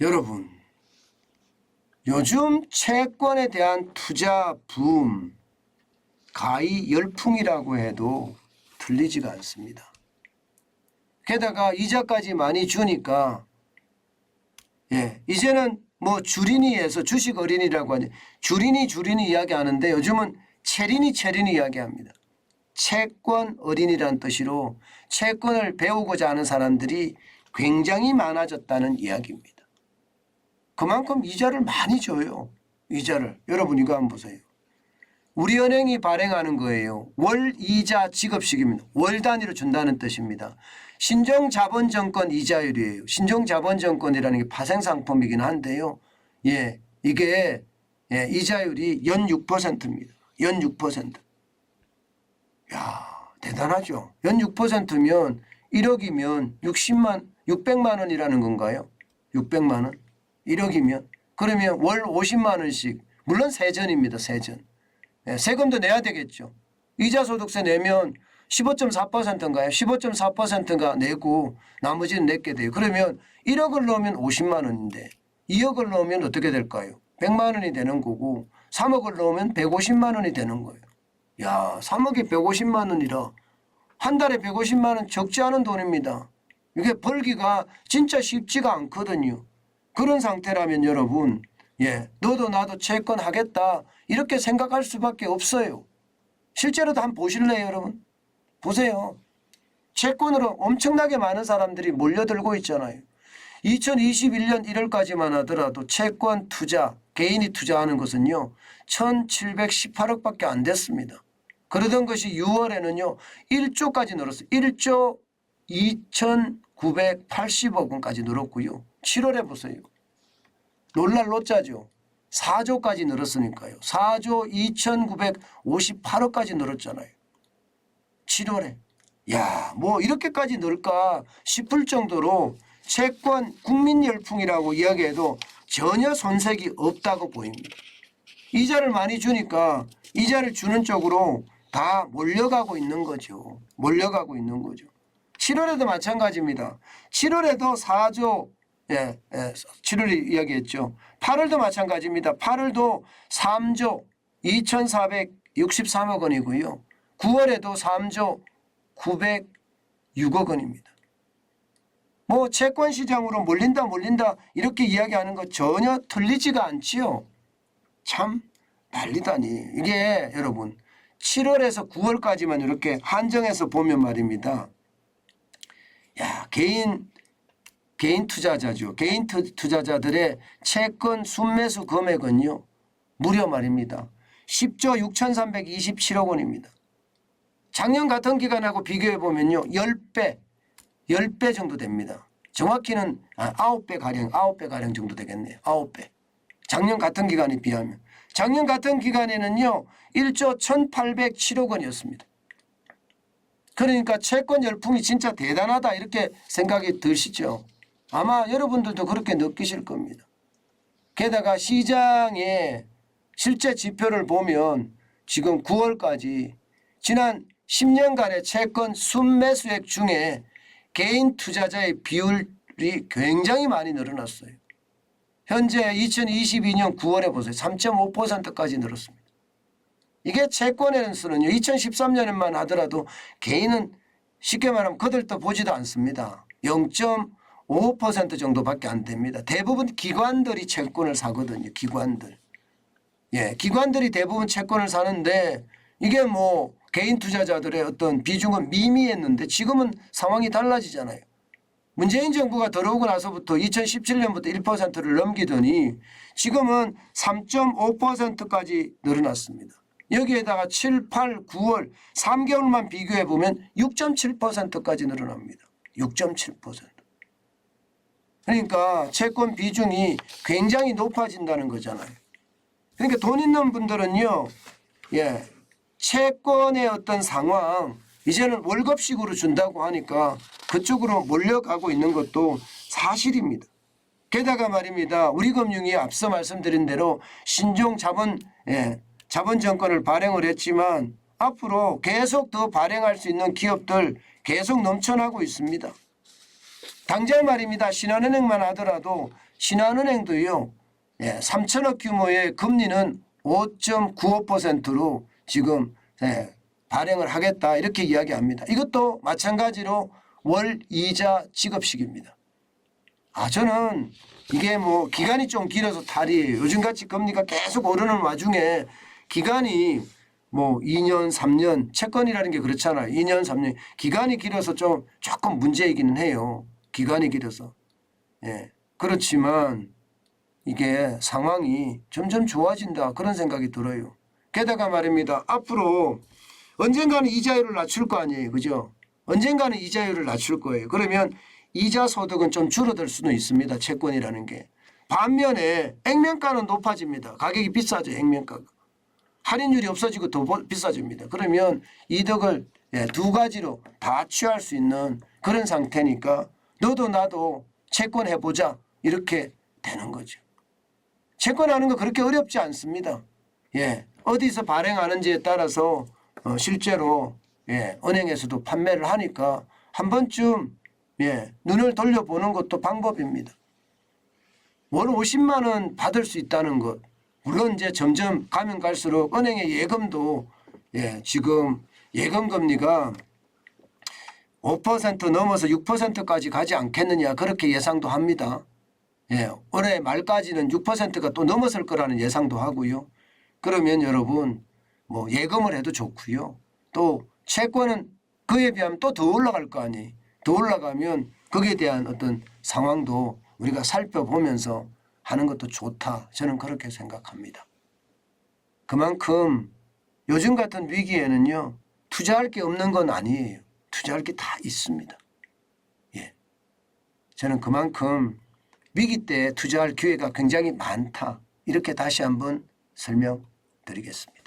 여러분, 요즘 채권에 대한 투자 붐, 가히 열풍이라고 해도 틀리지가 않습니다. 게다가 이자까지 많이 주니까 이제는 뭐 주린이에서 주식 어린이라고 하니 주린이 이야기하는데 요즘은 체린이 이야기합니다. 채권 어린이란 뜻으로 채권을 배우고자 하는 사람들이 굉장히 많아졌다는 이야기입니다. 그만큼 이자를 많이 줘요. 이자를. 여러분 이거 한번 보세요. 우리은행이 발행하는 거예요. 월이자 지급식입니다. 월 단위로 준다는 뜻입니다. 신종자본증권 이자율이에요. 신종자본증권이라는 게 파생상품이긴 한데요. 이게 이자율이 연 6%입니다. 연 6%. 야, 대단하죠. 연 6%면 1억이면 600만 원이라는 건가요? 600만 원. 1억이면 그러면 월 50만 원씩. 물론 세전입니다. 세전. 세금도 내야 되겠죠. 이자소득세 내면 15.4%인가요? 15.4%가 내고 나머지는 내게 돼요. 그러면 1억을 넣으면 50만 원인데 2억을 넣으면 어떻게 될까요? 100만 원이 되는 거고 3억을 넣으면 150만 원이 되는 거예요. 야, 3억에 150만 원이라 한 달에 150만 원 적지 않은 돈입니다. 이게 벌기가 진짜 쉽지가 않거든요. 그런 상태라면 여러분 너도 나도 채권 하겠다 이렇게 생각할 수밖에 없어요. 실제로도 한번 보실래요 여러분? 보세요. 채권으로 엄청나게 많은 사람들이 몰려들고 있잖아요. 2021년 1월까지만 하더라도 채권 투자, 개인이 투자하는 것은요 1718억밖에 안 됐습니다. 그러던 것이 6월에는요 1조까지 늘었어요. 1조 2980억 원까지 늘었고요. 7월에 보세요. 놀랄 노자죠. 4조까지 늘었으니까요. 4조 2958억까지 늘었잖아요. 7월에. 야, 뭐 이렇게까지 늘까 싶을 정도로 채권 국민 열풍이라고 이야기해도 전혀 손색이 없다고 보입니다. 이자를 많이 주니까 이자를 주는 쪽으로 다 몰려가고 있는 거죠. 몰려가고 있는 거죠. 7월에도 마찬가지입니다. 7월에도 4조 7월에 이야기했죠. 8월도 마찬가지입니다. 8월도 3조 2463억 원이고요. 9월에도 3조 906억 원입니다. 뭐 채권 시장으로 몰린다 이렇게 이야기하는 거 전혀 틀리지가 않지요. 참 난리다니. 이게 여러분 7월에서 9월까지만 이렇게 한정해서 보면 말입니다. 야, 개인 투자자죠. 개인 투자자들의 채권 순매수 금액은요. 무려 말입니다. 10조 6327억 원입니다. 작년 같은 기간하고 비교해 보면요. 10배 정도 됩니다. 정확히는 9배 가량 정도 되겠네요. 9배. 작년 같은 기간에 비하면. 작년 같은 기간에는요. 1조 1807억 원이었습니다. 그러니까 채권 열풍이 진짜 대단하다 이렇게 생각이 드시죠. 아마 여러분들도 그렇게 느끼실 겁니다. 게다가 시장의 실제 지표를 보면 지금 9월까지 지난 10년간의 채권 순매수액 중에 개인 투자자의 비율이 굉장히 많이 늘어났어요. 현재 2022년 9월에 보세요. 3.5%까지 늘었습니다. 이게 채권에서는요. 2013년에만 하더라도 개인은 쉽게 말하면 거들떠 보지도 않습니다. 0.5% 정도밖에 안 됩니다. 대부분 기관들이 채권을 사거든요. 기관들. 기관들이 대부분 채권을 사는데 이게 뭐 개인 투자자들의 어떤 비중은 미미했는데 지금은 상황이 달라지잖아요. 문재인 정부가 들어오고 나서부터 2017년부터 1%를 넘기더니 지금은 3.5%까지 늘어났습니다. 여기에다가 7, 8, 9월 3개월만 비교해 보면 6.7%까지 늘어납니다. 6.7%. 그러니까 채권 비중이 굉장히 높아진다는 거잖아요. 그러니까 돈 있는 분들은요. 채권의 어떤 상황 이제는 월급식으로 준다고 하니까 그쪽으로 몰려가고 있는 것도 사실입니다. 게다가 말입니다. 우리금융이 앞서 말씀드린 대로 신종 자본증권을 발행을 했지만 앞으로 계속 더 발행할 수 있는 기업들 계속 넘쳐나고 있습니다. 당장 말입니다. 신한은행만 하더라도 신한은행도요. 3천억 규모의 금리는 5.95%로 지금 발행을 하겠다 이렇게 이야기합니다. 이것도 마찬가지로 월 이자 지급식입니다. 저는 이게 뭐 기간이 좀 길어서 탈이에요. 요즘같이 금리가 계속 오르는 와중에 기간이 뭐 2년, 3년 채권이라는 게 그렇잖아요. 2년, 3년 기간이 길어서 조금 문제이기는 해요. 기간이 길어서. 그렇지만 이게 상황이 점점 좋아진다 그런 생각이 들어요. 게다가 말입니다. 앞으로 언젠가는 이자율을 낮출 거 아니에요. 그죠? 언젠가는 이자율을 낮출 거예요. 그러면 이자 소득은 좀 줄어들 수도 있습니다. 채권이라는 게. 반면에 액면가는 높아집니다. 가격이 비싸죠. 액면가가. 할인율이 없어지고 더 비싸집니다. 그러면 이득을 두 가지로 다 취할 수 있는 그런 상태니까 너도 나도 채권 해보자 이렇게 되는 거죠. 채권하는 거 그렇게 어렵지 않습니다. 어디서 발행하는지에 따라서 실제로 은행에서도 판매를 하니까 한 번쯤 눈을 돌려보는 것도 방법입니다. 월 50만 원 받을 수 있다는 것. 물론 이제 점점 가면 갈수록 은행의 예금도 지금 예금 금리가 5% 넘어서 6%까지 가지 않겠느냐 그렇게 예상도 합니다. 올해 말까지는 6%가 또 넘어설 거라는 예상도 하고요. 그러면 여러분 뭐 예금을 해도 좋고요. 또 채권은 그에 비하면 또 더 올라갈 거 아니에요. 더 올라가면 거기에 대한 어떤 상황도 우리가 살펴보면서 하는 것도 좋다. 저는 그렇게 생각합니다. 그만큼 요즘 같은 위기에는요. 투자할 게 없는 건 아니에요. 투자할 게 다 있습니다. 저는 그만큼 위기 때 투자할 기회가 굉장히 많다. 이렇게 다시 한번 설명드리겠습니다.